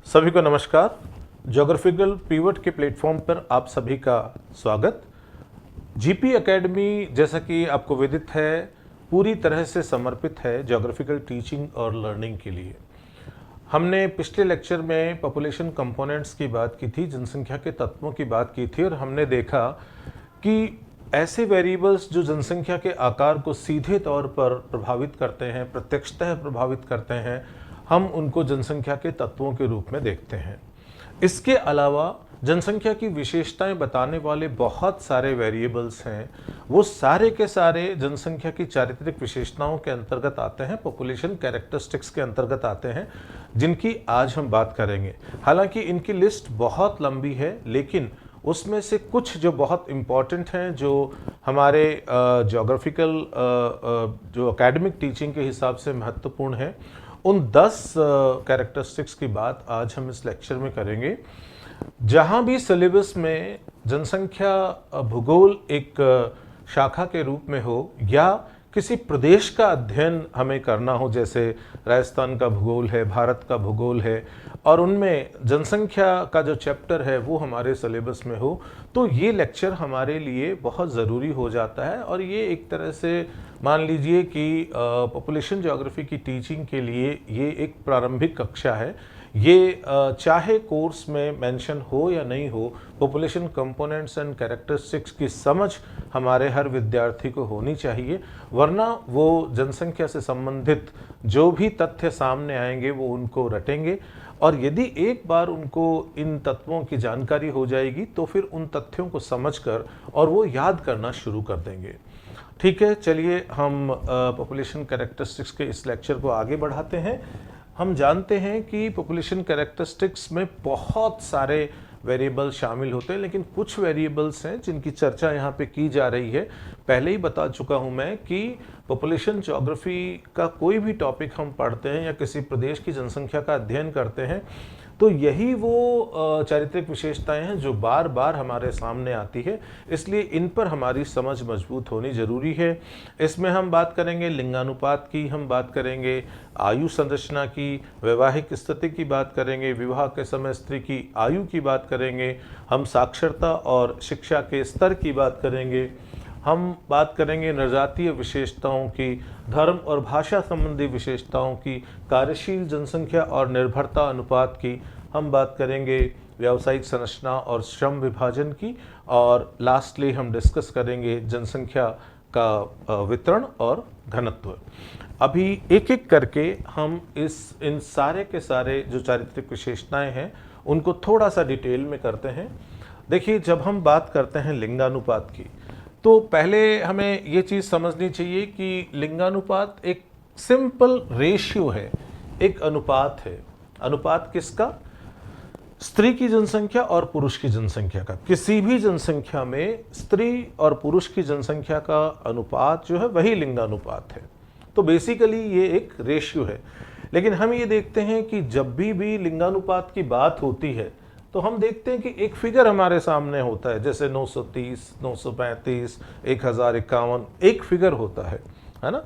सभी को नमस्कार। ज्योग्राफिकल पिवट के प्लेटफॉर्म पर आप सभी का स्वागत। जीपी एकेडमी, जैसा कि आपको विदित है, पूरी तरह से समर्पित है ज्योग्राफिकल टीचिंग और लर्निंग के लिए। हमने पिछले लेक्चर में पॉपुलेशन कंपोनेंट्स की बात की थी, जनसंख्या के तत्वों की बात की थी, और हमने देखा कि ऐसे वेरिएबल्स जो जनसंख्या के आकार को सीधे तौर पर प्रभावित करते हैं, प्रत्यक्षतः प्रभावित करते हैं, हम उनको जनसंख्या के तत्वों के रूप में देखते हैं। इसके अलावा जनसंख्या की विशेषताएं बताने वाले बहुत सारे वेरिएबल्स हैं, वो सारे के सारे जनसंख्या की चारित्रिक विशेषताओं के अंतर्गत आते हैं, पॉपुलेशन कैरेक्टरिस्टिक्स के अंतर्गत आते हैं, जिनकी आज हम बात करेंगे। हालांकि इनकी लिस्ट बहुत लंबी है, लेकिन उसमें से कुछ जो बहुत इम्पॉर्टेंट हैं, जो हमारे ज्योग्राफिकल जो एकेडमिक टीचिंग के हिसाब से महत्वपूर्ण हैं, उन 10 कैरेक्टरिस्टिक्स की बात आज हम इस लेक्चर में करेंगे। जहाँ भी सिलेबस में जनसंख्या भूगोल एक शाखा के रूप में हो, या किसी प्रदेश का अध्ययन हमें करना हो, जैसे राजस्थान का भूगोल है, भारत का भूगोल है, और उनमें जनसंख्या का जो चैप्टर है वो हमारे सिलेबस में हो, तो ये लेक्चर हमारे लिए बहुत ज़रूरी हो जाता है। और ये एक तरह से मान लीजिए कि पॉपुलेशन ज्योग्राफी की टीचिंग के लिए ये एक प्रारंभिक कक्षा है। ये चाहे कोर्स में मेंशन हो या नहीं हो, पॉपुलेशन कंपोनेंट्स एंड कैरेक्टरिस्टिक्स की समझ हमारे हर विद्यार्थी को होनी चाहिए, वरना वो जनसंख्या से संबंधित जो भी तथ्य सामने आएंगे वो उनको रटेंगे, और यदि एक बार उनको इन तत्वों की जानकारी हो जाएगी तो फिर उन तथ्यों को समझकर और वो याद करना शुरू कर देंगे। ठीक है, चलिए हम पॉपुलेशन कैरेक्टरिस्टिक्स के इस लेक्चर को आगे बढ़ाते हैं। हम जानते हैं कि पॉपुलेशन कैरेक्टरिस्टिक्स में बहुत सारे वेरिएबल शामिल होते हैं, लेकिन कुछ वेरिएबल्स हैं जिनकी चर्चा यहाँ पे की जा रही है। पहले ही बता चुका हूँ मैं कि पॉपुलेशन ज्योग्राफी का कोई भी टॉपिक हम पढ़ते हैं या किसी प्रदेश की जनसंख्या का अध्ययन करते हैं, तो यही वो चारित्रिक विशेषताएं हैं जो बार बार हमारे सामने आती है, इसलिए इन पर हमारी समझ मजबूत होनी जरूरी है। इसमें हम बात करेंगे लिंगानुपात की, हम बात करेंगे आयु संरचना की, वैवाहिक स्थिति की बात करेंगे, विवाह के समय स्त्री की आयु की बात करेंगे, हम साक्षरता और शिक्षा के स्तर की बात करेंगे, हम बात करेंगे नृजातीय विशेषताओं की, धर्म और भाषा संबंधी विशेषताओं की, कार्यशील जनसंख्या और निर्भरता अनुपात की, हम बात करेंगे व्यावसायिक संरचना और श्रम विभाजन की, और लास्टली हम डिस्कस करेंगे जनसंख्या का वितरण और घनत्व। अभी एक एक करके हम इन सारे के सारे जो चारित्रिक विशेषताएं हैं उनको थोड़ा सा डिटेल में करते हैं। देखिए, जब हम बात करते हैं लिंगानुपात की, तो पहले हमें ये चीज़ समझनी चाहिए कि लिंगानुपात एक सिंपल रेशियो है, एक अनुपात है। अनुपात किसका? स्त्री की जनसंख्या और पुरुष की जनसंख्या का। किसी भी जनसंख्या में स्त्री और पुरुष की जनसंख्या का अनुपात जो है वही लिंगानुपात है। तो बेसिकली ये एक रेशियो है। लेकिन हम ये देखते हैं कि जब भी लिंगानुपात की बात होती है तो हम देखते हैं कि एक फिगर हमारे सामने होता है, जैसे 930, 935, 1051, एक फिगर होता है ना।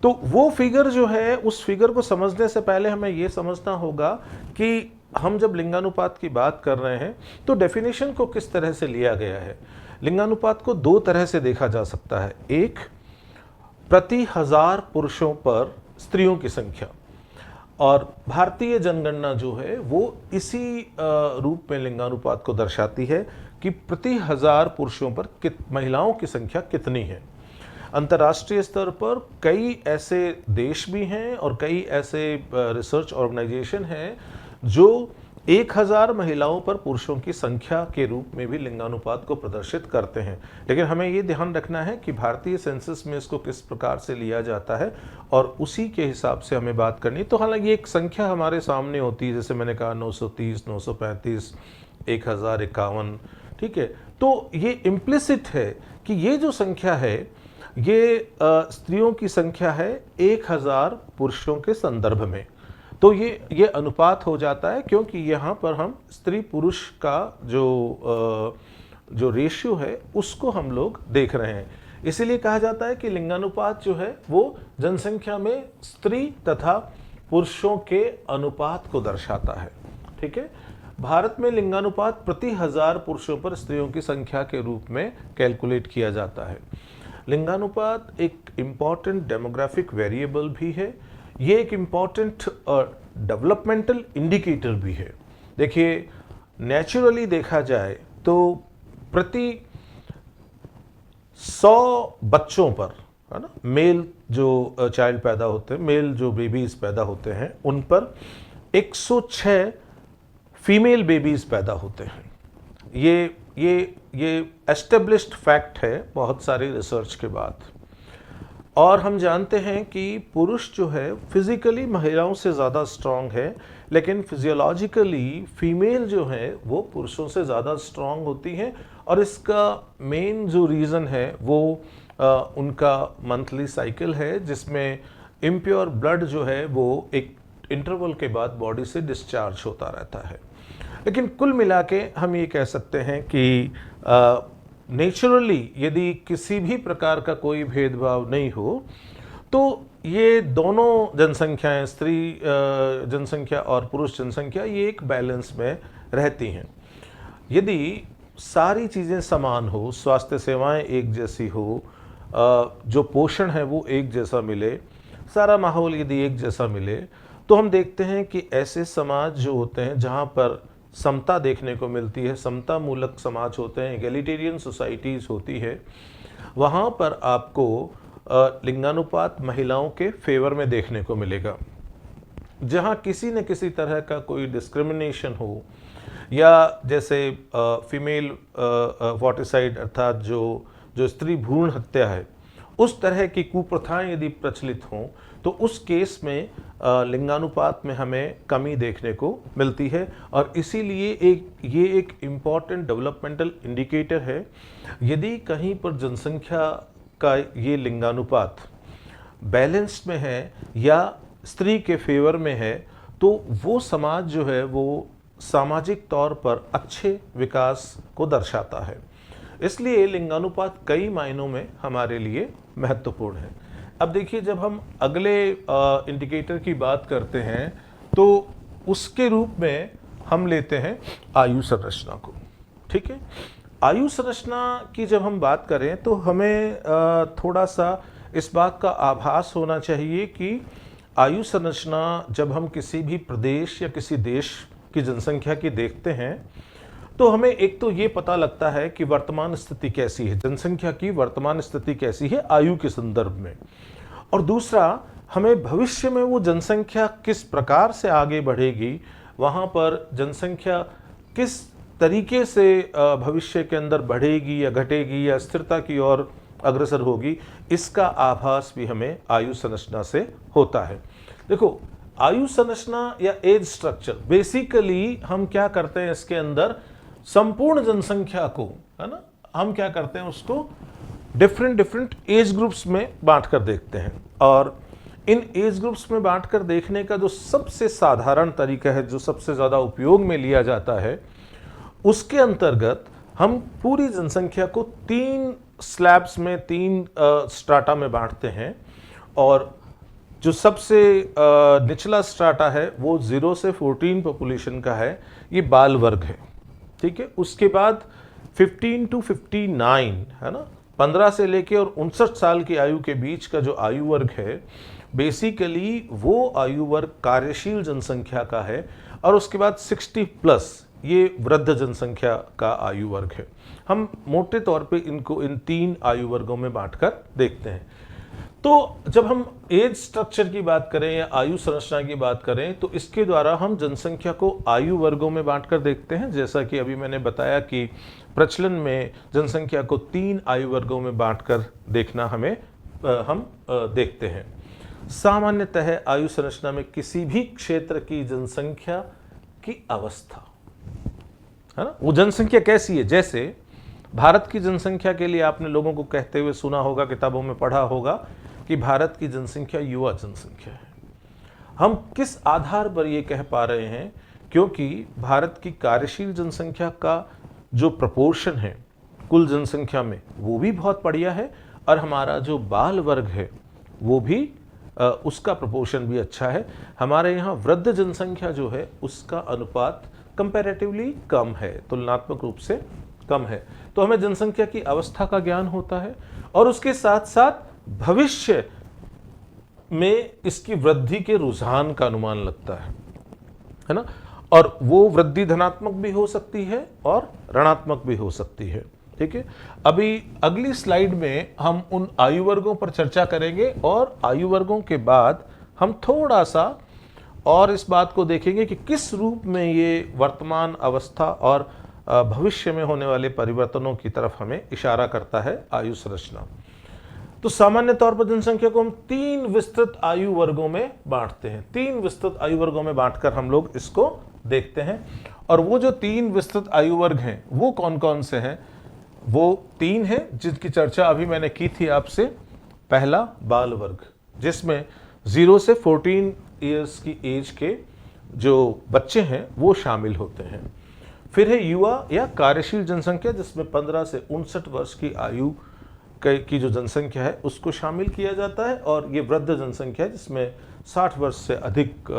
तो वो फिगर जो है, उस फिगर को समझने से पहले हमें ये समझना होगा कि हम जब लिंगानुपात की बात कर रहे हैं तो डेफिनेशन को किस तरह से लिया गया है। लिंगानुपात को दो तरह से देखा जा सकता है। एक, प्रति 1000 पुरुषों पर स्त्रियों की संख्या, और भारतीय जनगणना जो है वो इसी रूप में लिंगानुपात को दर्शाती है कि प्रति 1000 पुरुषों पर महिलाओं की संख्या कितनी है। अंतर्राष्ट्रीय स्तर पर कई ऐसे देश भी हैं और कई ऐसे रिसर्च ऑर्गेनाइजेशन हैं जो 1000 महिलाओं पर पुरुषों की संख्या के रूप में भी लिंगानुपात को प्रदर्शित करते हैं। लेकिन हमें ये ध्यान रखना है कि भारतीय सेंसस में इसको किस प्रकार से लिया जाता है और उसी के हिसाब से हमें बात करनी। तो हालांकि एक संख्या हमारे सामने होती है, जैसे मैंने कहा 930, 935, 1051, ठीक है। तो ये इम्प्लिसिट है कि ये जो संख्या है ये स्त्रियों की संख्या है 1000 पुरुषों के संदर्भ में। तो ये अनुपात हो जाता है, क्योंकि यहाँ पर हम स्त्री पुरुष का जो रेशियो है उसको हम लोग देख रहे हैं। इसीलिए कहा जाता है कि लिंगानुपात जो है वो जनसंख्या में स्त्री तथा पुरुषों के अनुपात को दर्शाता है। ठीक है। भारत में लिंगानुपात प्रति 1000 पुरुषों पर स्त्रियों की संख्या के रूप में कैलकुलेट किया जाता है। लिंगानुपात एक इम्पॉर्टेंट डेमोग्राफिक वेरिएबल भी है, ये एक इम्पॉर्टेंट डेवलपमेंटल इंडिकेटर भी है। देखिए, नेचुरली देखा जाए तो प्रति 100 बच्चों पर, है ना, मेल जो चाइल्ड पैदा होते हैं, मेल जो बेबीज पैदा होते हैं, उन पर 106 फीमेल बेबीज पैदा होते हैं। ये एस्टेब्लिश्ड फैक्ट है बहुत सारी रिसर्च के बाद। और हम जानते हैं कि पुरुष जो है फिजिकली महिलाओं से ज़्यादा स्ट्रांग है, लेकिन फिजियोलॉजिकली फीमेल जो है वो पुरुषों से ज़्यादा स्ट्रांग होती हैं। और इसका मेन जो रीज़न है वो उनका मंथली साइकिल है, जिसमें इम्प्योर ब्लड जो है वो एक इंटरवल के बाद बॉडी से डिस्चार्ज होता रहता है। लेकिन कुल मिला के हम ये कह सकते हैं कि नेचुरली यदि किसी भी प्रकार का कोई भेदभाव नहीं हो तो ये दोनों जनसंख्याएं, स्त्री जनसंख्या और पुरुष जनसंख्या, ये एक बैलेंस में रहती हैं। यदि सारी चीज़ें समान हो, स्वास्थ्य सेवाएं एक जैसी हो, जो पोषण है वो एक जैसा मिले, सारा माहौल यदि एक जैसा मिले, तो हम देखते हैं कि ऐसे समाज जो होते हैं जहाँ पर समता देखने को मिलती है, समता मूलक समाज होते हैं, एगैलिटेरियन सोसाइटीज़ होती है, वहाँ पर आपको लिंगानुपात महिलाओं के फेवर में देखने को मिलेगा। जहाँ किसी न किसी तरह का कोई डिस्क्रिमिनेशन हो, या जैसे फीमेल वॉटिसाइड अर्थात जो स्त्री भ्रूण हत्या है, उस तरह की कुप्रथाएं यदि प्रचलित हों, तो उस केस में लिंगानुपात में हमें कमी देखने को मिलती है। और इसीलिए ये एक इम्पॉर्टेंट डेवलपमेंटल इंडिकेटर है। यदि कहीं पर जनसंख्या का ये लिंगानुपात बैलेंस में है या स्त्री के फेवर में है, तो वो समाज जो है वो सामाजिक तौर पर अच्छे विकास को दर्शाता है। इसलिए लिंगानुपात कई मायनों में हमारे लिए महत्वपूर्ण है। अब देखिए, जब हम अगले इंडिकेटर की बात करते हैं तो उसके रूप में हम लेते हैं आयु संरचना को। ठीक है, आयु संरचना की जब हम बात करें तो हमें थोड़ा सा इस बात का आभास होना चाहिए कि आयु संरचना जब हम किसी भी प्रदेश या किसी देश की जनसंख्या की देखते हैं तो हमें एक तो ये पता लगता है कि वर्तमान स्थिति कैसी है, जनसंख्या की वर्तमान स्थिति कैसी है आयु के संदर्भ में, और दूसरा हमें भविष्य में वो जनसंख्या किस प्रकार से आगे बढ़ेगी, वहाँ पर जनसंख्या किस तरीके से भविष्य के अंदर बढ़ेगी या घटेगी या स्थिरता की ओर अग्रसर होगी, इसका आभास भी हमें आयु संरचना से होता है। देखो, आयु संरचना या एज स्ट्रक्चर, बेसिकली हम क्या करते हैं इसके अंदर, संपूर्ण जनसंख्या को, है ना, हम क्या करते हैं उसको डिफरेंट एज ग्रुप्स में बांट कर देखते हैं। और इन एज ग्रुप्स में बांट कर देखने का जो सबसे साधारण तरीका है, जो सबसे ज़्यादा उपयोग में लिया जाता है, उसके अंतर्गत हम पूरी जनसंख्या को 3 स्लैब्स में, 3 स्ट्राटा में बांटते हैं। और जो सबसे निचला स्ट्राटा है वो 0 से 14 पॉपुलेशन का है, ये बाल वर्ग है। ठीक है, उसके बाद 15 to 59, है ना, 15 से लेके और 59 साल की आयु के बीच का जो आयु वर्ग है, बेसिकली वो आयु वर्ग कार्यशील जनसंख्या का है। और उसके बाद 60 प्लस, ये वृद्ध जनसंख्या का आयु वर्ग है। हम मोटे तौर पे इनको इन 3 आयु वर्गों में बांटकर देखते हैं। तो जब हम एज स्ट्रक्चर की बात करें या आयु संरचना की बात करें तो इसके द्वारा हम जनसंख्या को आयु वर्गों में बांटकर देखते हैं। जैसा कि अभी मैंने बताया कि प्रचलन में जनसंख्या को 3 आयु वर्गों में बांटकर देखना हम देखते हैं। सामान्यतः आयु संरचना में किसी भी क्षेत्र की जनसंख्या की अवस्था, है ना, वो जनसंख्या कैसी है, जैसे भारत की जनसंख्या के लिए आपने लोगों को कहते हुए सुना होगा, किताबों में पढ़ा होगा कि भारत की जनसंख्या युवा जनसंख्या है। हम किस आधार पर ये कह पा रहे हैं, क्योंकि भारत की कार्यशील जनसंख्या का जो प्रपोर्शन है कुल जनसंख्या में वो भी बहुत बढ़िया है, और हमारा जो बाल वर्ग है वो भी उसका प्रोपोर्शन भी अच्छा है। हमारे यहाँ वृद्ध जनसंख्या जो है उसका अनुपात कंपैरेटिवली कम है, तुलनात्मक रूप से कम है। तो हमें जनसंख्या की अवस्था का ज्ञान होता है और उसके साथ साथ भविष्य में इसकी वृद्धि के रुझान का अनुमान लगता है ना। और वो वृद्धि धनात्मक भी हो सकती है और ऋणात्मक भी हो सकती है। ठीक है, अभी अगली स्लाइड में हम उन आयु वर्गों पर चर्चा करेंगे और आयु वर्गों के बाद हम थोड़ा सा और इस बात को देखेंगे कि किस रूप में ये वर्तमान अवस्था और भविष्य में होने वाले परिवर्तनों की तरफ हमें इशारा करता है आयु संरचना। तो सामान्य तौर पर जनसंख्या को हम 3 विस्तृत आयु वर्गों में बांटते हैं। 3 विस्तृत आयु वर्गों में बांटकर हम लोग इसको देखते हैं। और वो जो 3 विस्तृत आयु वर्ग हैं वो कौन कौन से हैं? वो 3 हैं जिनकी चर्चा अभी मैंने की थी आपसे। पहला बाल वर्ग, जिसमें 0 से 14 ईयर्स की एज के जो बच्चे हैं वो शामिल होते हैं। फिर है युवा या कार्यशील जनसंख्या, जिसमें 15 से 59 वर्ष की आयु की जो जनसंख्या है उसको शामिल किया जाता है। और ये वृद्ध जनसंख्या है जिसमें 60 वर्ष से अधिक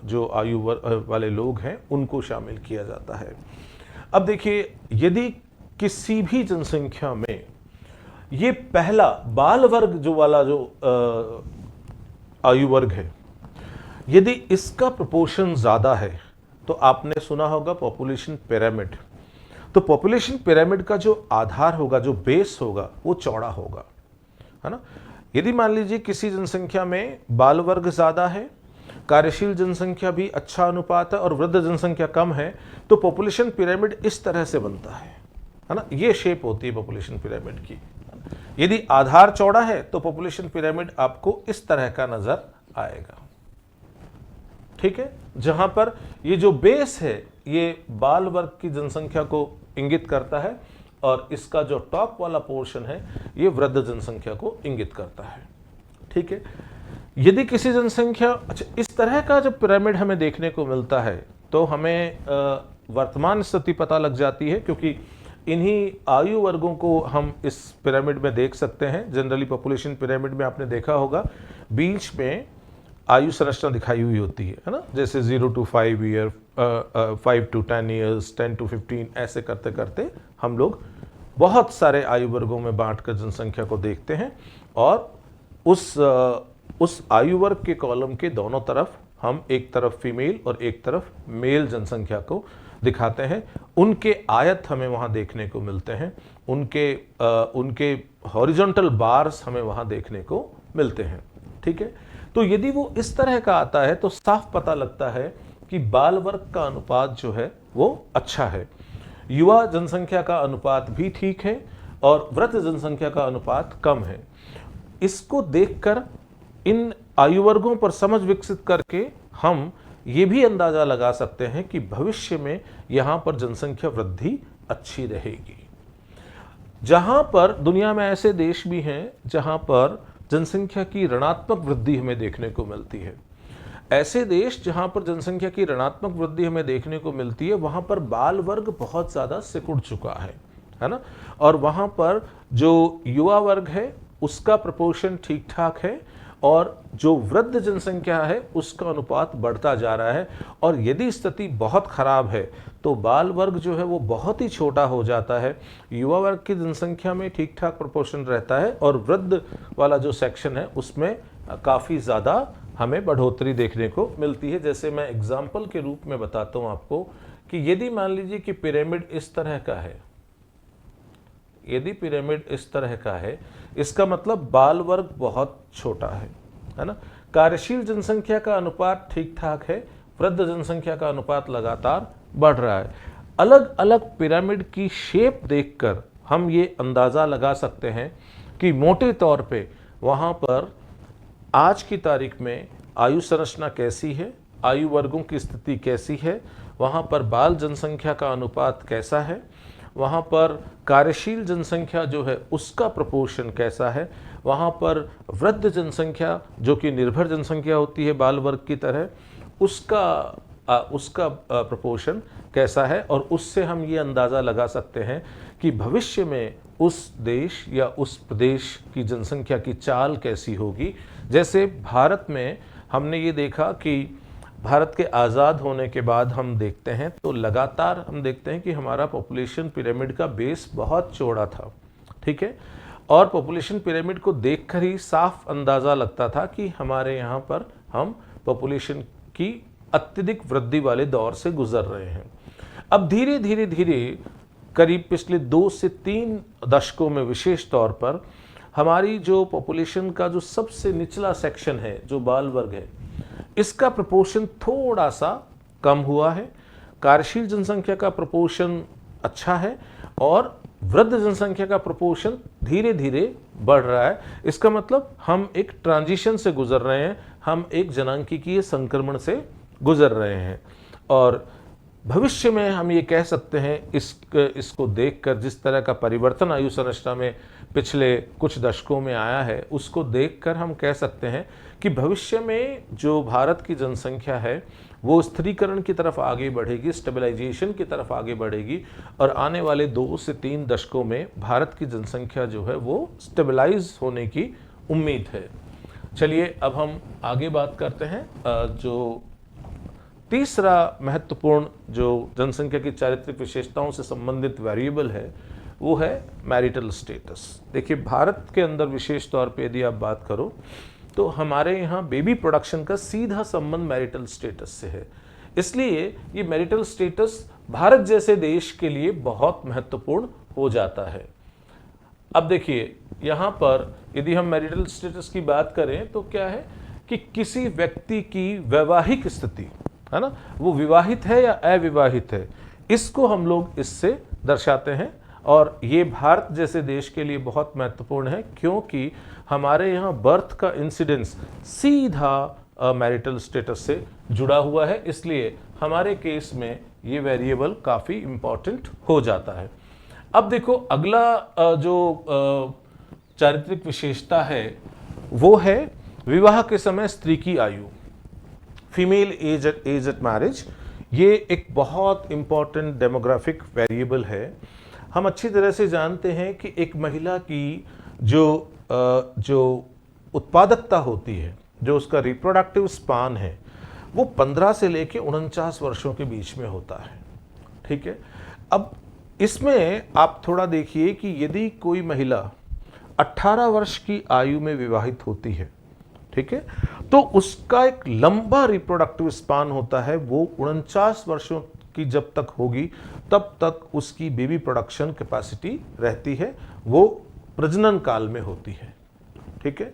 जो आयु वाले लोग हैं उनको शामिल किया जाता है। अब देखिए, यदि किसी भी जनसंख्या में ये पहला बाल वर्ग जो वाला जो आयु वर्ग है, यदि इसका प्रोपोर्शन ज्यादा है तो आपने सुना होगा पॉपुलेशन पिरामिड। तो पॉपुलेशन पिरामिड का जो आधार होगा, जो बेस होगा, वो चौड़ा होगा, है ना। यदि मान लीजिए किसी जनसंख्या में बाल वर्ग ज्यादा है, कार्यशील जनसंख्या भी अच्छा अनुपात है और वृद्ध जनसंख्या कम है, तो पॉपुलेशन पिरामिड इस तरह से बनता है ना। ये शेप होती है पॉपुलेशन पिरामिड की। यदि आधार चौड़ा है तो पॉपुलेशन पिरामिड आपको इस तरह का नजर आएगा। ठीक है, जहां पर ये जो बेस है ये बाल वर्ग की जनसंख्या को इंगित करता है और इसका जो टॉप वाला पोर्शन है ये वृद्ध जनसंख्या को इंगित करता है। ठीक है, यदि किसी जनसंख्या, अच्छा, इस तरह का जब पिरामिड हमें देखने को मिलता है तो हमें वर्तमान स्थिति पता लग जाती है, क्योंकि इन्हीं आयु वर्गों को हम इस पिरामिड में देख सकते हैं। जनरली पॉपुलेशन पिरामिड में आपने देखा होगा बीच में आयु संरचना दिखाई हुई होती है ना, जैसे 0 to 5 year, 5 to 10 years, 10 to 15, ऐसे करते करते हम लोग बहुत सारे आयु वर्गों में बांटकर जनसंख्या को देखते हैं। और उस आयु वर्ग के कॉलम के दोनों तरफ हम एक तरफ फीमेल और एक तरफ मेल जनसंख्या को दिखाते हैं। उनके आयत हमें वहां देखने को मिलते हैं, उनके हॉरिजॉन्टल बार्स हमें वहां देखने को मिलते हैं। ठीक है, तो यदि वो इस तरह का आता है तो साफ पता लगता है कि बाल वर्ग का अनुपात जो है वो अच्छा है, युवा जनसंख्या का अनुपात भी ठीक है और वृद्ध जनसंख्या का अनुपात कम है। इसको देखकर, इन आयु वर्गों पर समझ विकसित करके हम ये भी अंदाजा लगा सकते हैं कि भविष्य में यहां पर जनसंख्या वृद्धि अच्छी रहेगी। जहां पर दुनिया में ऐसे देश भी हैं जहां पर जनसंख्या की ऋणात्मक वृद्धि हमें देखने को मिलती है। ऐसे देश जहां पर जनसंख्या की ऋणात्मक वृद्धि हमें देखने को मिलती है, वहां पर बाल वर्ग बहुत ज्यादा सिकुड़ चुका है ना। और वहां पर जो युवा वर्ग है उसका प्रपोर्शन ठीक ठाक है और जो वृद्ध जनसंख्या है उसका अनुपात बढ़ता जा रहा है। और यदि स्थिति बहुत खराब है तो बाल वर्ग जो है वो बहुत ही छोटा हो जाता है, युवा वर्ग की जनसंख्या में ठीक ठाक प्रोपोर्शन रहता है और वृद्ध वाला जो सेक्शन है उसमें काफ़ी ज़्यादा हमें बढ़ोतरी देखने को मिलती है। जैसे मैं एग्जाम्पल के रूप में बताता हूँ आपको कि यदि मान लीजिए कि पिरामिड इस तरह का है, यदि पिरामिड इस तरह का है, इसका मतलब बाल वर्ग बहुत छोटा है ना। कार्यशील जनसंख्या का अनुपात ठीक ठाक है, वृद्ध जनसंख्या का अनुपात लगातार बढ़ रहा है। अलग अलग पिरामिड की शेप देखकर हम ये अंदाजा लगा सकते हैं कि मोटे तौर पे वहां पर आज की तारीख में आयु संरचना कैसी है, आयु वर्गों की स्थिति कैसी है, वहां पर बाल जनसंख्या का अनुपात कैसा है, वहाँ पर कार्यशील जनसंख्या जो है उसका प्रोपोर्शन कैसा है, वहाँ पर वृद्ध जनसंख्या जो कि निर्भर जनसंख्या होती है बाल वर्ग की तरह, उसका प्रोपोर्शन कैसा है। और उससे हम ये अंदाज़ा लगा सकते हैं कि भविष्य में उस देश या उस प्रदेश की जनसंख्या की चाल कैसी होगी। जैसे भारत में हमने ये देखा कि भारत के आज़ाद होने के बाद हम देखते हैं तो लगातार हम देखते हैं कि हमारा पॉपुलेशन पिरामिड का बेस बहुत चौड़ा था, ठीक है। और पॉपुलेशन पिरामिड को देखकर ही साफ अंदाज़ा लगता था कि हमारे यहाँ पर हम पॉपुलेशन की अत्यधिक वृद्धि वाले दौर से गुजर रहे हैं। अब धीरे धीरे धीरे करीब पिछले 2 से 3 दशकों में विशेष तौर पर हमारी जो पॉपुलेशन का जो सबसे निचला सेक्शन है, जो बाल वर्ग है, इसका प्रपोर्शन थोड़ा सा कम हुआ है। कार्यशील जनसंख्या का प्रपोर्शन अच्छा है और वृद्ध जनसंख्या का प्रपोर्शन धीरे धीरे बढ़ रहा है। इसका मतलब हम एक ट्रांजिशन से गुजर रहे हैं, हम एक जनांकीय संक्रमण से गुजर रहे हैं। और भविष्य में हम ये कह सकते हैं इसको देखकर, जिस तरह का परिवर्तन आयु संरचना में पिछले कुछ दशकों में आया है, उसको देखकर हम कह सकते हैं कि भविष्य में जो भारत की जनसंख्या है वो स्थिरीकरण की तरफ आगे बढ़ेगी, स्टेबलाइजेशन की तरफ आगे बढ़ेगी और आने वाले 2 से 3 दशकों में भारत की जनसंख्या जो है वो स्टेबलाइज होने की उम्मीद है। चलिए अब हम आगे बात करते हैं। जो तीसरा महत्वपूर्ण जो जनसंख्या की चारित्रिक विशेषताओं से संबंधित वेरिएबल है वो है मैरिटल स्टेटस। देखिए, भारत के अंदर विशेष तौर पे यदि आप बात करो तो हमारे यहाँ बेबी प्रोडक्शन का सीधा संबंध मैरिटल स्टेटस से है। इसलिए ये मैरिटल स्टेटस भारत जैसे देश के लिए बहुत महत्वपूर्ण हो जाता है। अब देखिए, यहाँ पर यदि हम मैरिटल स्टेटस की बात करें तो क्या है कि किसी व्यक्ति की वैवाहिक स्थिति है ना, वो विवाहित है या अविवाहित है, इसको हम लोग इससे दर्शाते हैं। और ये भारत जैसे देश के लिए बहुत महत्वपूर्ण है क्योंकि हमारे यहाँ बर्थ का इंसिडेंस सीधा मैरिटल स्टेटस से जुड़ा हुआ है, इसलिए हमारे केस में ये वेरिएबल काफ़ी इम्पॉर्टेंट हो जाता है। अब देखो, अगला जो चारित्रिक विशेषता है वो है विवाह के समय स्त्री की आयु, फीमेल एज एट मैरिज। ये एक बहुत इम्पॉर्टेंट डेमोग्राफिक वेरिएबल है। हम अच्छी तरह से जानते हैं कि एक महिला की जो उत्पादकता होती है, जो उसका रिप्रोडक्टिव स्पान है, वो 15 से लेके 49 वर्षों के बीच में होता है, ठीक है। अब इसमें आप थोड़ा देखिए कि यदि कोई महिला 18 वर्ष की आयु में विवाहित होती है, ठीक है, तो उसका एक लंबा रिप्रोडक्टिव स्पान होता है। वो 49 वर्षों की जब तक होगी तब तक उसकी बेबी प्रोडक्शन कैपेसिटी रहती है, वो प्रजनन काल में होती है, ठीक है।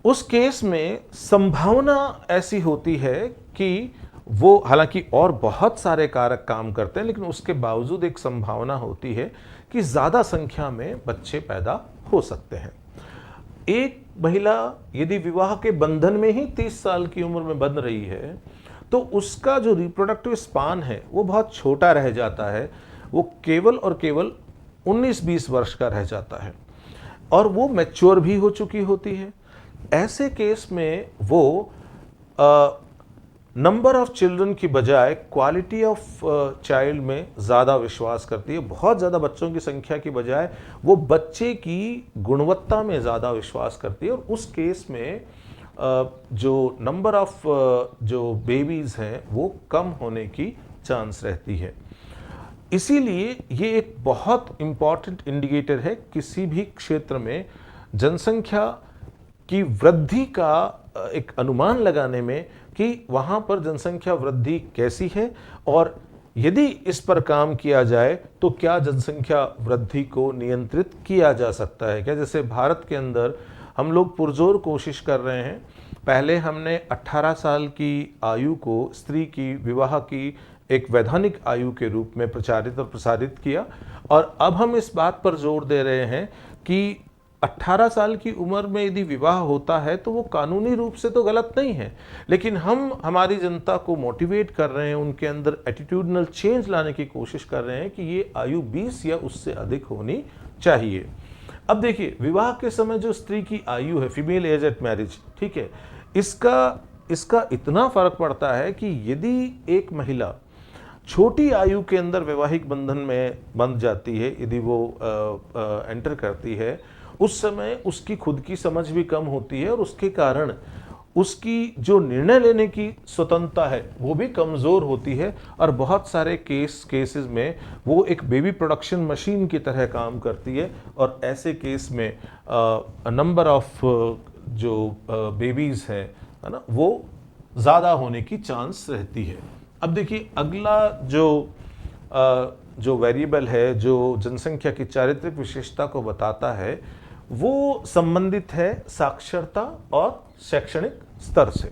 उस केस में संभावना ऐसी होती है कि वो, हालांकि और बहुत सारे कारक काम करते हैं, लेकिन उसके बावजूद एक संभावना होती है कि ज़्यादा संख्या में बच्चे पैदा हो सकते हैं। एक महिला यदि विवाह के बंधन में ही 30 साल की उम्र में बंध रही है तो उसका जो रिप्रोडक्टिव स्पान है वो बहुत छोटा रह जाता है, वो केवल और केवल 19-20 वर्ष का रह जाता है और वो मैच्योर भी हो चुकी होती है। ऐसे केस में वो नंबर ऑफ चिल्ड्रन की बजाय क्वालिटी ऑफ चाइल्ड में ज़्यादा विश्वास करती है। बहुत ज़्यादा बच्चों की संख्या की बजाय वो बच्चे की गुणवत्ता में ज़्यादा विश्वास करती है और उस केस में जो नंबर ऑफ जो बेबीज़ हैं वो कम होने की चांस रहती है। इसीलिए ये एक बहुत इम्पॉर्टेंट इंडिकेटर है किसी भी क्षेत्र में जनसंख्या की वृद्धि का एक अनुमान लगाने में कि वहाँ पर जनसंख्या वृद्धि कैसी है और यदि इस पर काम किया जाए तो क्या जनसंख्या वृद्धि को नियंत्रित किया जा सकता है क्या। जैसे भारत के अंदर हम लोग पुरजोर कोशिश कर रहे हैं। पहले हमने 18 साल की आयु को स्त्री की विवाह की एक वैधानिक आयु के रूप में प्रचारित और प्रसारित किया और अब हम इस बात पर जोर दे रहे हैं कि 18 साल की उम्र में यदि विवाह होता है तो वो कानूनी रूप से तो गलत नहीं है, लेकिन हम हमारी जनता को मोटिवेट कर रहे हैं, उनके अंदर एटीट्यूडनल चेंज लाने की कोशिश कर रहे हैं कि ये आयु 20 या उससे अधिक होनी चाहिए। अब देखिए, विवाह के समय जो स्त्री की आयु है, फीमेल एज एट मैरिज, ठीक है, इसका इतना फर्क पड़ता है कि यदि एक महिला छोटी आयु के अंदर वैवाहिक बंधन में बंध जाती है, यदि वो एंटर करती है, उस समय उसकी खुद की समझ भी कम होती है और उसके कारण उसकी जो निर्णय लेने की स्वतंत्रता है वो भी कमज़ोर होती है। और बहुत सारे केसेस में वो एक बेबी प्रोडक्शन मशीन की तरह काम करती है और ऐसे केस में नंबर ऑफ जो बेबीज़ है ना, वो ज़्यादा होने की चांस रहती है। अब देखिए अगला जो वेरिएबल है जो जनसंख्या की चारित्रिक विशेषता को बताता है, वो संबंधित है साक्षरता और शैक्षणिक स्तर से।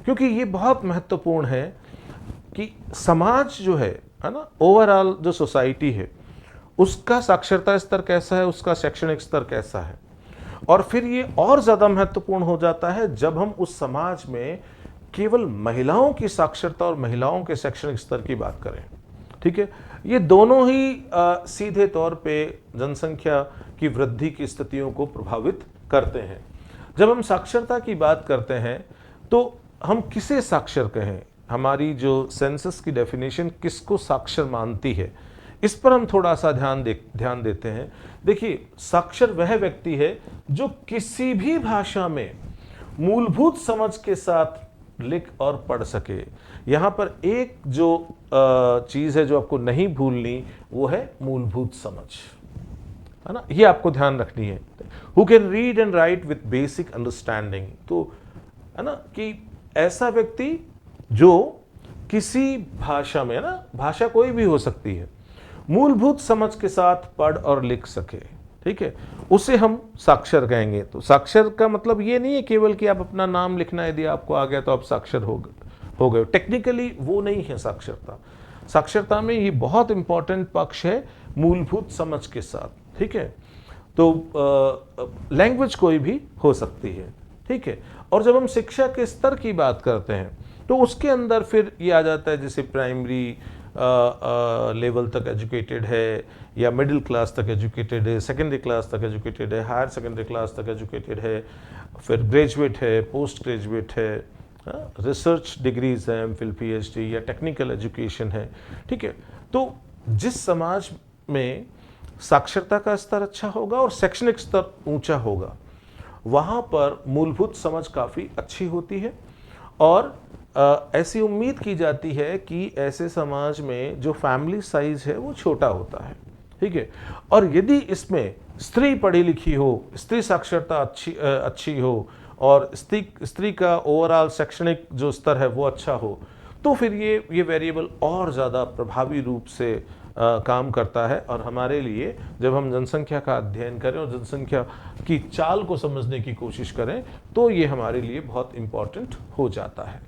क्योंकि ये बहुत महत्वपूर्ण है कि समाज जो है ना, ओवरऑल जो सोसाइटी है उसका साक्षरता स्तर कैसा है, उसका शैक्षणिक स्तर कैसा है। और फिर ये और ज़्यादा महत्वपूर्ण हो जाता है जब हम उस समाज में केवल महिलाओं की साक्षरता और महिलाओं के शैक्षणिक स्तर की बात करें। ठीक है, ये दोनों ही सीधे तौर पे जनसंख्या की वृद्धि की स्थितियों को प्रभावित करते हैं। जब हम साक्षरता की बात करते हैं तो हम किसे साक्षर कहें, हमारी जो सेंसस की डेफिनेशन किसको साक्षर मानती है, इस पर हम थोड़ा सा ध्यान देते हैं। देखिए, साक्षर वह व्यक्ति है जो किसी भी भाषा में मूलभूत समझ के साथ लिख और पढ़ सके। यहाँ पर एक जो चीज़ है जो आपको नहीं भूलनी, वो है मूलभूत समझ, है ना, ये आपको ध्यान रखनी है। Who can read and right with basic understanding, तो है ना कि ऐसा व्यक्ति जो किसी भाषा में, है ना, भाषा कोई भी हो सकती है, मूलभूत समझ के साथ पढ़ और लिख सके, ठीक है, उसे हम साक्षर कहेंगे। तो साक्षर का मतलब ये नहीं है केवल कि आप अपना नाम लिखना यदि आपको आ गया तो आप साक्षर हो गए। टेक्निकली वो नहीं है साक्षरता। साक्षरता में ये बहुत इंपॉर्टेंट पक्ष है मूलभूत समझ के साथ, ठीक है। तो लैंग्वेज कोई भी हो सकती है, ठीक है। और जब हम शिक्षा के स्तर की बात करते हैं तो उसके अंदर फिर ये आ जाता है, जैसे प्राइमरी लेवल तक एजुकेटेड है या मिडिल क्लास तक एजुकेटेड है, सेकेंडरी क्लास तक एजुकेटेड है, हायर सेकेंडरी क्लास तक एजुकेटेड है, फिर ग्रेजुएट है, पोस्ट ग्रेजुएट है, रिसर्च डिग्रीज है, एमफिल पीएचडी या टेक्निकल एजुकेशन है, ठीक है। तो जिस समाज में साक्षरता का स्तर अच्छा होगा और शैक्षणिक स्तर ऊंचा होगा, वहाँ पर मूलभूत समझ काफ़ी अच्छी होती है और ऐसी उम्मीद की जाती है कि ऐसे समाज में जो फैमिली साइज है वो छोटा होता है, ठीक है। और यदि इसमें स्त्री पढ़ी लिखी हो, स्त्री साक्षरता अच्छी हो और स्त्री का ओवरऑल शैक्षणिक जो स्तर है वो अच्छा हो, तो फिर ये वेरिएबल और ज़्यादा प्रभावी रूप से काम करता है। और हमारे लिए जब हम जनसंख्या का अध्ययन करें और जनसंख्या की चाल को समझने की कोशिश करें तो ये हमारे लिए बहुत इम्पॉर्टेंट हो जाता है।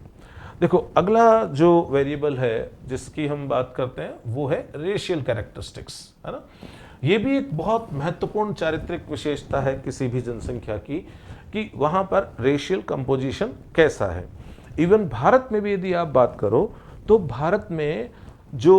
देखो, अगला जो वेरिएबल है जिसकी हम बात करते हैं वो है रेशियल कैरेक्टरिस्टिक्स, है ना। ये भी एक बहुत महत्वपूर्ण चारित्रिक विशेषता है किसी भी जनसंख्या की, कि वहाँ पर रेशियल कंपोजिशन कैसा है। इवन भारत में भी यदि आप बात करो तो भारत में जो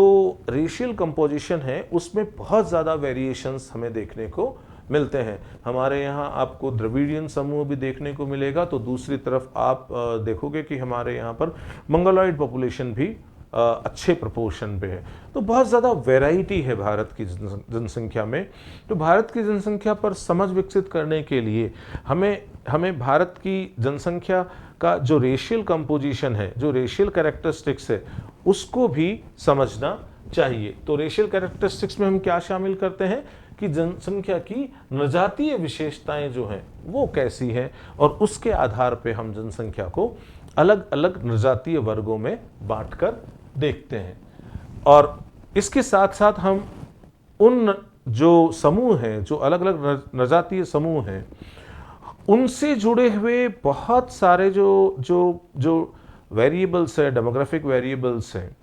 रेशियल कंपोजिशन है उसमें बहुत ज़्यादा वेरिएशंस हमें देखने को मिलते हैं। हमारे यहाँ आपको द्रविडियन समूह भी देखने को मिलेगा, तो दूसरी तरफ आप देखोगे कि हमारे यहाँ पर मंगोलॉइड पॉपुलेशन भी अच्छे प्रोपोर्शन पे है। तो बहुत ज़्यादा वैरायटी है भारत की जनसंख्या में। तो भारत की जनसंख्या पर समझ विकसित करने के लिए हमें भारत की जनसंख्या का जो रेशियल कंपोजिशन है, जो रेशियल कैरेक्टरिस्टिक्स है, उसको भी समझना चाहिए। तो रेशियल कैरेक्टरिस्टिक्स में हम क्या शामिल करते हैं कि जनसंख्या की नृजातीय विशेषताएं जो हैं वो कैसी हैं, और उसके आधार पे हम जनसंख्या को अलग अलग नृजातीय वर्गों में बांटकर देखते हैं। और इसके साथ साथ हम उन जो समूह हैं, जो अलग अलग नृजातीय समूह हैं, उनसे जुड़े हुए बहुत सारे जो वेरिएबल्स हैं, डेमोग्राफिक वेरिएबल्स हैं,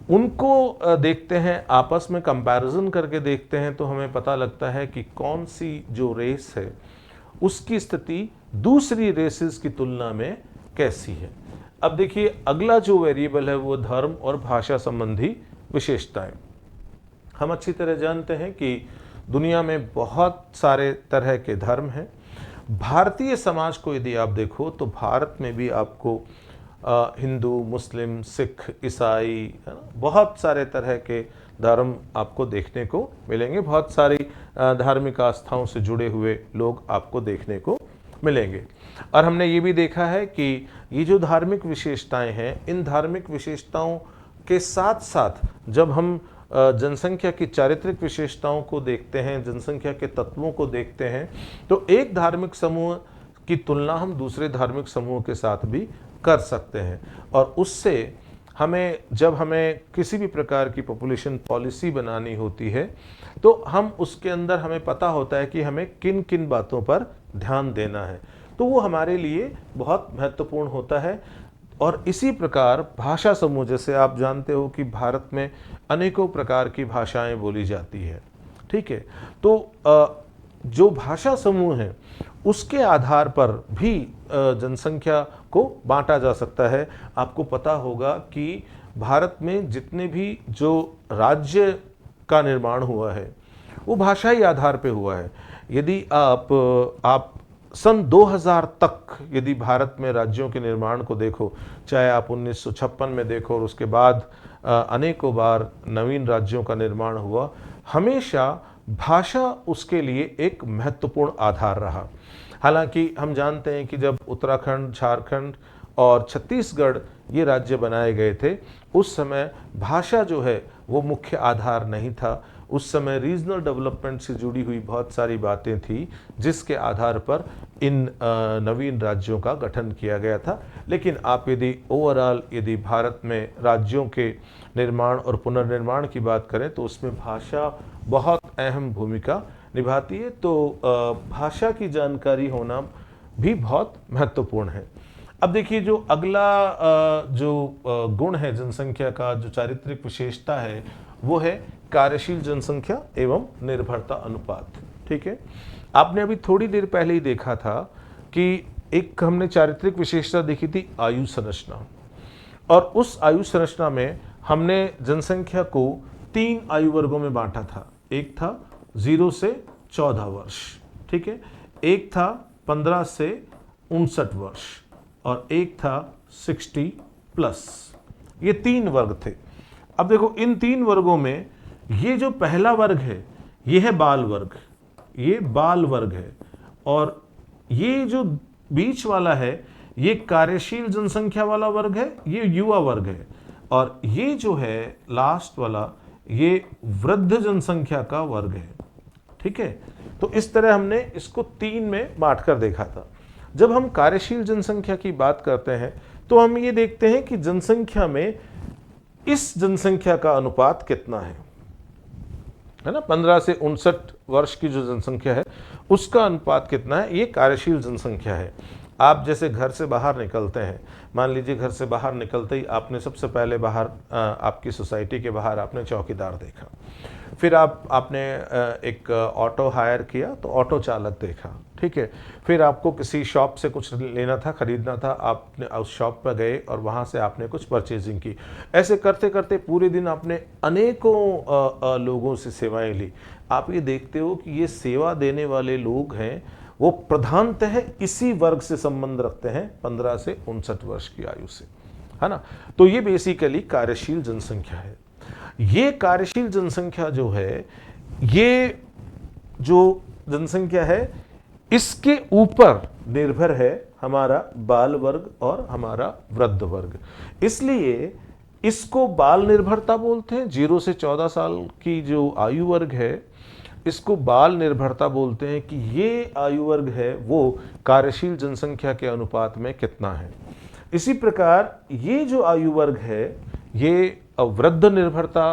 उनको देखते हैं, आपस में कंपैरिजन करके देखते हैं, तो हमें पता लगता है कि कौन सी जो रेस है उसकी स्थिति दूसरी रेसेस की तुलना में कैसी है। अब देखिए, अगला जो वेरिएबल है वो धर्म और भाषा संबंधी विशेषताएं। हम अच्छी तरह जानते हैं कि दुनिया में बहुत सारे तरह के धर्म हैं। भारतीय समाज को यदि आप देखो तो भारत में भी आपको हिंदू, मुस्लिम, सिख, ईसाई, है ना, बहुत सारे तरह के धर्म आपको देखने को मिलेंगे। बहुत सारी धार्मिक आस्थाओं से जुड़े हुए लोग आपको देखने को मिलेंगे। और हमने ये भी देखा है कि ये जो धार्मिक विशेषताएं हैं, इन धार्मिक विशेषताओं के साथ साथ जब हम जनसंख्या की चारित्रिक विशेषताओं को देखते हैं, जनसंख्या के तत्वों को देखते हैं, तो एक धार्मिक समूह की तुलना हम दूसरे धार्मिक समूह के साथ भी कर सकते हैं। और उससे जब हमें किसी भी प्रकार की पॉपुलेशन पॉलिसी बनानी होती है, तो हम उसके अंदर हमें पता होता है कि हमें किन किन बातों पर ध्यान देना है, तो वो हमारे लिए बहुत महत्वपूर्ण होता है। और इसी प्रकार भाषा समूह, जैसे आप जानते हो कि भारत में अनेकों प्रकार की भाषाएं बोली जाती है, ठीक है, तो जो भाषा समूह है उसके आधार पर भी जनसंख्या को बांटा जा सकता है। आपको पता होगा कि भारत में जितने भी जो राज्य का निर्माण हुआ है वो भाषाई आधार पे हुआ है। यदि आप सन 2000 तक यदि भारत में राज्यों के निर्माण को देखो, चाहे आप 1956 में देखो और उसके बाद अनेकों बार नवीन राज्यों का निर्माण हुआ, हमेशा भाषा उसके लिए एक महत्वपूर्ण आधार रहा। हालांकि हम जानते हैं कि जब उत्तराखंड, झारखंड और छत्तीसगढ़ ये राज्य बनाए गए थे, उस समय भाषा जो है वो मुख्य आधार नहीं था। उस समय रीजनल डेवलपमेंट से जुड़ी हुई बहुत सारी बातें थी जिसके आधार पर इन नवीन राज्यों का गठन किया गया था। लेकिन आप यदि ओवरऑल यदि भारत में राज्यों के निर्माण और पुनर्निर्माण की बात करें तो उसमें भाषा बहुत अहम भूमिका निभाती है। तो भाषा की जानकारी होना भी बहुत महत्वपूर्ण है। अब देखिए, जो अगला गुण है जनसंख्या का, जो चारित्रिक विशेषता है, वो है कार्यशील जनसंख्या एवं निर्भरता अनुपात। ठीक है, आपने अभी थोड़ी देर पहले ही देखा था कि एक हमने चारित्रिक विशेषता देखी थी आयु संरचना, और उस आयु संरचना में हमने जनसंख्या को 3 आयु वर्गों में बांटा था। एक था 0 से 14 वर्ष, ठीक है, एक था 15 से 59 वर्ष, और एक था 60 प्लस। ये 3 वर्ग थे। अब देखो, इन 3 वर्गों में ये जो पहला वर्ग है ये है बाल वर्ग, ये बाल वर्ग है, और ये जो बीच वाला है ये कार्यशील जनसंख्या वाला वर्ग है, ये युवा वर्ग है, और ये जो है लास्ट वाला ये वृद्ध जनसंख्या का वर्ग है। ठीक है, तो इस तरह हमने इसको 3 में बांट कर देखा था। जब हम कार्यशील जनसंख्या की बात करते हैं तो हम ये देखते हैं कि जनसंख्या में इस जनसंख्या का अनुपात कितना है ना, 15 से 59 वर्ष की जो जनसंख्या है उसका अनुपात कितना है, ये कार्यशील जनसंख्या है। आप जैसे घर से बाहर निकलते हैं, मान लीजिए घर से बाहर निकलते ही आपने सबसे पहले बाहर आपकी सोसाइटी के बाहर आपने चौकीदार देखा, फिर आपने एक ऑटो हायर किया तो ऑटो चालक देखा, ठीक है, फिर आपको किसी शॉप से कुछ लेना था, खरीदना था, आपने उस शॉप पर गए और वहाँ से आपने कुछ परचेजिंग की। ऐसे करते करते पूरे दिन आपने अनेकों लोगों से सेवाएं ली। आप ये देखते हो कि ये सेवा देने वाले लोग हैं वो प्रधानतः इसी वर्ग से संबंध रखते हैं, 15 से 59 वर्ष की आयु से, है ना। तो ये बेसिकली कार्यशील जनसंख्या है। ये कार्यशील जनसंख्या जो है, ये जो जनसंख्या है इसके ऊपर निर्भर है हमारा बाल वर्ग और हमारा वृद्ध वर्ग। इसलिए इसको बाल निर्भरता बोलते हैं। 0 से 14 साल की जो आयु वर्ग है इसको बाल निर्भरता बोलते हैं कि ये आयु वर्ग है वो कार्यशील जनसंख्या के अनुपात में कितना है। इसी प्रकार ये जो आयु वर्ग है ये वृद्ध निर्भरता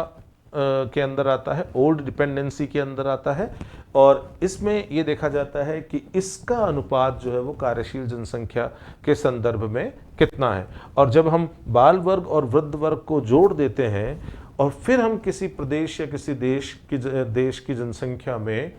के अंदर आता है, ओल्ड डिपेंडेंसी के अंदर आता है, और इसमें ये देखा जाता है कि इसका अनुपात जो है वो कार्यशील जनसंख्या के संदर्भ में कितना है। और जब हम बाल वर्ग और वृद्ध वर्ग को जोड़ देते हैं और फिर हम किसी प्रदेश या किसी देश की जनसंख्या में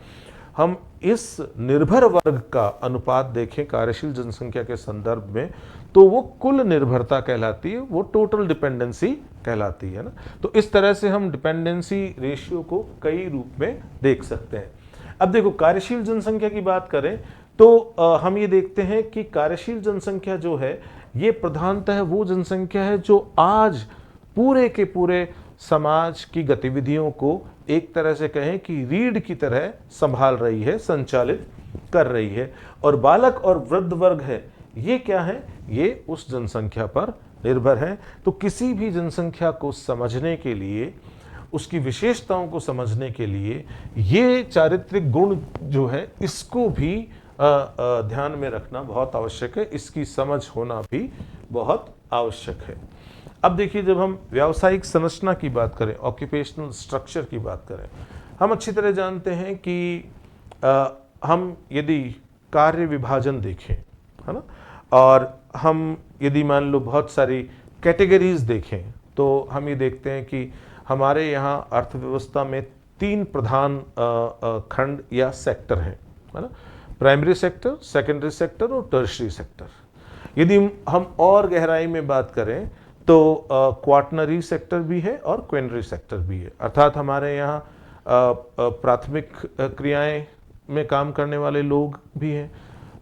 हम इस निर्भर वर्ग का अनुपात देखें कार्यशील जनसंख्या के संदर्भ में, तो वो कुल निर्भरता कहलाती है, वो टोटल डिपेंडेंसी कहलाती है ना। तो इस तरह से हम डिपेंडेंसी रेशियो को कई रूप में देख सकते हैं। अब देखो, कार्यशील जनसंख्या की बात करें तो हम ये देखते हैं कि कार्यशील जनसंख्या जो है ये प्रधानतः वो जनसंख्या है जो आज पूरे के पूरे समाज की गतिविधियों को एक तरह से कहें कि रीढ़ की तरह संभाल रही है, संचालित कर रही है। और बालक और वृद्ध वर्ग है, ये क्या है, ये उस जनसंख्या पर निर्भर है। तो किसी भी जनसंख्या को समझने के लिए, उसकी विशेषताओं को समझने के लिए ये चारित्रिक गुण जो है इसको भी ध्यान में रखना बहुत आवश्यक है, इसकी समझ होना भी बहुत आवश्यक है। अब देखिए, जब हम व्यावसायिक संरचना की बात करें, ऑक्यूपेशनल स्ट्रक्चर की बात करें, हम अच्छी तरह जानते हैं कि हम यदि कार्य विभाजन देखें, है ना, और हम यदि मान लो बहुत सारी कैटेगरीज देखें, तो हम ये देखते हैं कि हमारे यहाँ अर्थव्यवस्था में 3 प्रधान खंड या सेक्टर हैं, है ना, प्राइमरी सेक्टर, सेकेंडरी सेक्टर और टर्शरी सेक्टर। यदि हम और गहराई में बात करें तो क्वाटनरी सेक्टर भी है और क्वेनरी सेक्टर भी है, अर्थात हमारे यहाँ प्राथमिक क्रियाएं में काम करने वाले लोग भी हैं,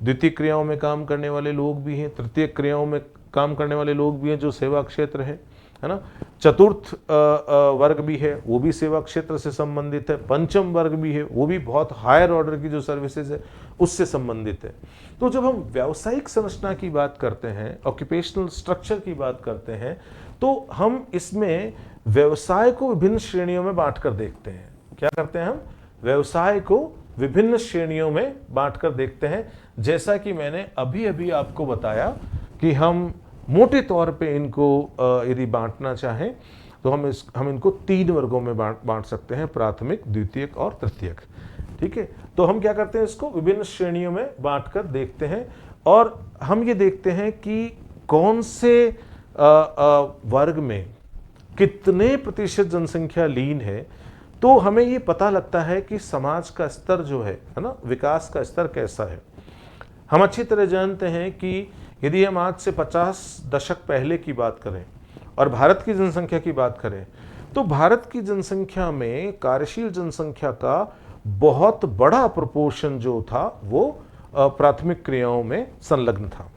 द्वितीय क्रियाओं में काम करने वाले लोग भी हैं, तृतीय क्रियाओं में काम करने वाले लोग भी हैं जो सेवा क्षेत्र है ना, चतुर्थ वर्ग भी है, वो भी सेवा क्षेत्र से संबंधित है, पंचम वर्ग भी है, वो भी बहुत हायर ऑर्डर की जो सर्विसेज है उससे संबंधित है। तो जब हम व्यावसायिक संरचना की बात करते हैं, ऑक्यूपेशनल स्ट्रक्चर की बात करते हैं, तो हम इसमें व्यवसाय को विभिन्न श्रेणियों में बांटकर देखते हैं। क्या करते हैं हम? व्यवसाय को विभिन्न श्रेणियों में बांटकर देखते हैं। जैसा कि मैंने अभी अभी आपको बताया कि हम मोटे तौर पे इनको यदि बांटना चाहें तो हम इनको 3 वर्गों में बांट सकते हैं, प्राथमिक, द्वितीयक और तृतीयक। ठीक है, तो हम क्या करते हैं, इसको विभिन्न श्रेणियों में बांटकर देखते हैं और हम ये देखते हैं कि कौन से वर्ग में कितने प्रतिशत जनसंख्या लीन है। तो हमें ये पता लगता है कि समाज का स्तर जो है ना, विकास का स्तर कैसा है। हम अच्छी तरह जानते हैं कि यदि हम आज से 50 दशक पहले की बात करें और भारत की जनसंख्या की बात करें, तो भारत की जनसंख्या में कार्यशील जनसंख्या का बहुत बड़ा प्रोपोर्शन जो था वो प्राथमिक क्रियाओं में संलग्न था।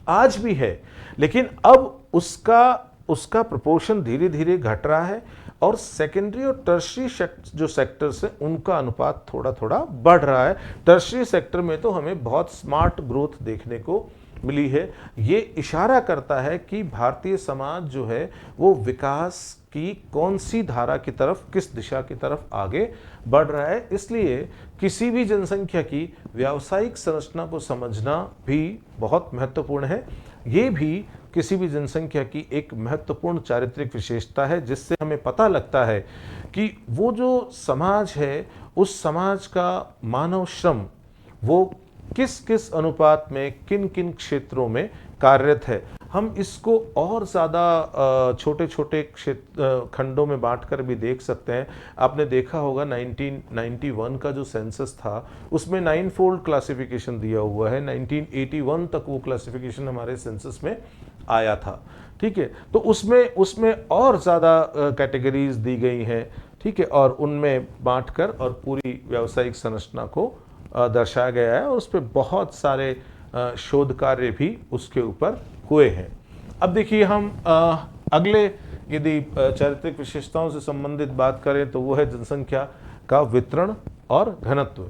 आज भी है, लेकिन अब उसका प्रोपोर्शन धीरे धीरे घट रहा है और सेकेंडरी और टर्शरी जो सेक्टर्स है उनका अनुपात थोड़ा थोड़ा बढ़ रहा है। टर्शरी सेक्टर में तो हमें बहुत स्मार्ट ग्रोथ देखने को मिली है। ये इशारा करता है कि भारतीय समाज जो है वो विकास की कौन सी धारा की तरफ, किस दिशा की तरफ आगे बढ़ रहा है। इसलिए किसी भी जनसंख्या की व्यावसायिक संरचना को समझना भी बहुत महत्वपूर्ण है। ये भी किसी भी जनसंख्या की एक महत्वपूर्ण चारित्रिक विशेषता है, जिससे हमें पता लगता है कि वो जो समाज है उस समाज का मानव श्रम वो किस किस अनुपात में किन किन क्षेत्रों में कार्यरत है। हम इसको और ज़्यादा छोटे छोटे खंडों में बांटकर भी देख सकते हैं। आपने देखा होगा 1991 का जो सेंसस था उसमें 9 फोल्ड क्लासिफिकेशन दिया हुआ है। 1981 तक वो क्लासिफिकेशन हमारे सेंसस में आया था। ठीक है, तो उसमें और ज़्यादा कैटेगरीज दी गई हैं। ठीक है, और उनमें बांटकर और पूरी व्यावसायिक संरचना को दर्शाया गया है और उस पर बहुत सारे शोध कार्य भी उसके ऊपर हुए हैं। अब देखिए, हम अगले यदि चारित्रिक विशेषताओं से संबंधित बात करें तो वो है जनसंख्या का वितरण और घनत्व।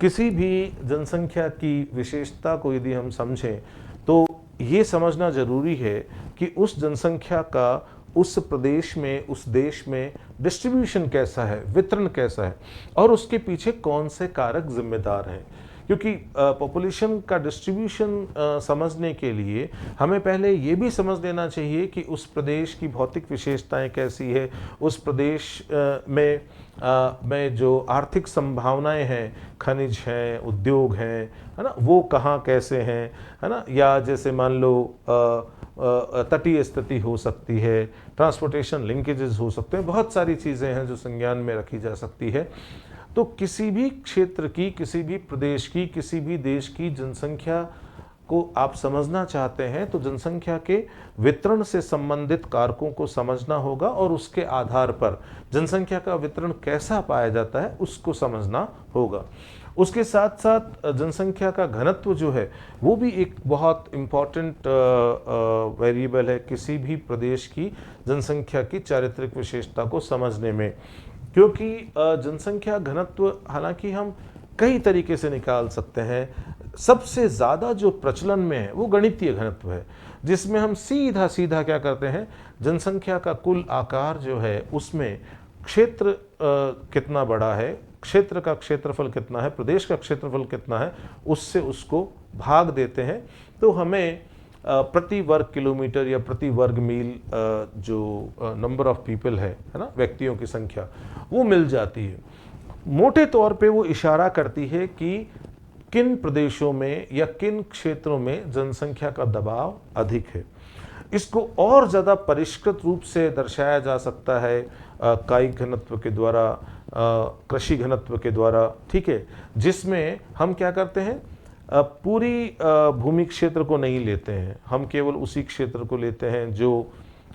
किसी भी जनसंख्या की विशेषता को यदि हम समझें तो ये समझना जरूरी है कि उस जनसंख्या का उस प्रदेश में, उस देश में डिस्ट्रीब्यूशन कैसा है, वितरण कैसा है और उसके पीछे कौन से कारक जिम्मेदार हैं। क्योंकि पॉपुलेशन का डिस्ट्रीब्यूशन समझने के लिए हमें पहले ये भी समझ लेना चाहिए कि उस प्रदेश की भौतिक विशेषताएं कैसी है, उस प्रदेश में जो आर्थिक संभावनाएं हैं, खनिज हैं, उद्योग हैं, है ना, वो कहाँ कैसे हैं, है ना, या जैसे मान लो तटीय स्थिति हो सकती है, ट्रांसपोर्टेशन लिंकेजेस हो सकते हैं, बहुत सारी चीज़ें हैं जो संज्ञान में रखी जा सकती है। तो किसी भी क्षेत्र की, किसी भी प्रदेश की, किसी भी देश की जनसंख्या को आप समझना चाहते हैं तो जनसंख्या के वितरण से संबंधित कारकों को समझना होगा और उसके आधार पर जनसंख्या का वितरण कैसा पाया जाता है उसको समझना होगा। उसके साथ साथ जनसंख्या का घनत्व जो है वो भी एक बहुत इम्पॉर्टेंट वेरिएबल है किसी भी प्रदेश की जनसंख्या की चारित्रिक विशेषता को समझने में, क्योंकि जनसंख्या घनत्व हालांकि हम कई तरीके से निकाल सकते हैं। सबसे ज़्यादा जो प्रचलन में है वो गणितीय घनत्व है, जिसमें हम सीधा सीधा क्या करते हैं, जनसंख्या का कुल आकार जो है उसमें क्षेत्र कितना बड़ा है, क्षेत्र का क्षेत्रफल कितना है, प्रदेश का क्षेत्रफल कितना है, उससे उसको भाग देते हैं। तो हमें प्रति वर्ग किलोमीटर या प्रति वर्ग मील जो नंबर ऑफ पीपल है ना, व्यक्तियों की संख्या, वो मिल जाती है। मोटे तौर पे वो इशारा करती है कि किन प्रदेशों में या किन क्षेत्रों में जनसंख्या का दबाव अधिक है। इसको और ज़्यादा परिष्कृत रूप से दर्शाया जा सकता है कायिक घनत्व के द्वारा, कृषि घनत्व के द्वारा, ठीक है, जिसमें हम क्या करते हैं, पूरी भूमि क्षेत्र को नहीं लेते हैं, हम केवल उसी क्षेत्र को लेते हैं जो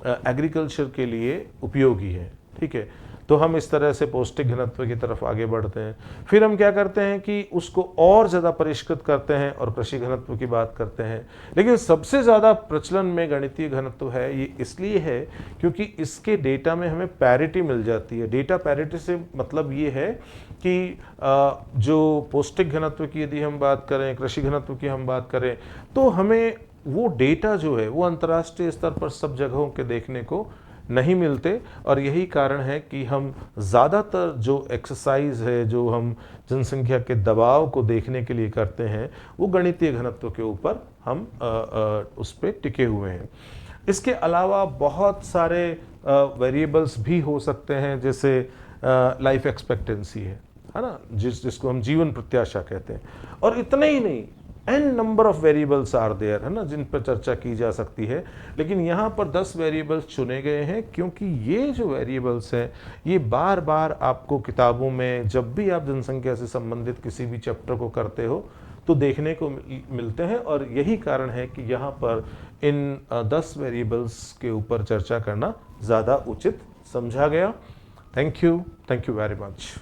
एग्रीकल्चर के लिए उपयोगी है, ठीक है। तो हम इस तरह से पौष्टिक घनत्व की तरफ आगे बढ़ते हैं। फिर हम क्या करते हैं कि उसको और ज़्यादा परिष्कृत करते हैं और कृषि घनत्व की बात करते हैं। लेकिन सबसे ज़्यादा प्रचलन में गणितीय घनत्व है, ये इसलिए है क्योंकि इसके डेटा में हमें पैरिटी मिल जाती है। डेटा पैरिटी से मतलब ये है कि जो पौष्टिक घनत्व की यदि हम बात करें, कृषि घनत्व की हम बात करें, तो हमें वो डेटा जो है वो अंतर्राष्ट्रीय स्तर पर सब जगहों के देखने को नहीं मिलते। और यही कारण है कि हम ज़्यादातर जो एक्सरसाइज है, जो हम जनसंख्या के दबाव को देखने के लिए करते हैं, वो गणितीय घनत्व के ऊपर हम उस पर टिके हुए हैं। इसके अलावा बहुत सारे वेरिएबल्स भी हो सकते हैं, जैसे लाइफ एक्सपेक्टेंसी है ना, जिसको हम जीवन प्रत्याशा कहते हैं। और इतने ही नहीं, n number of variables are there, है ना, जिन पर चर्चा की जा सकती है। लेकिन यहाँ पर 10 वेरिएबल्स चुने गए हैं क्योंकि ये जो वेरिएबल्स हैं ये बार बार आपको किताबों में, जब भी आप जनसंख्या से संबंधित किसी भी चैप्टर को करते हो तो देखने को मिलते हैं। और यही कारण है कि यहाँ पर इन 10 वेरिएबल्स के ऊपर चर्चा करना ज़्यादा उचित समझा गया। Thank you very much.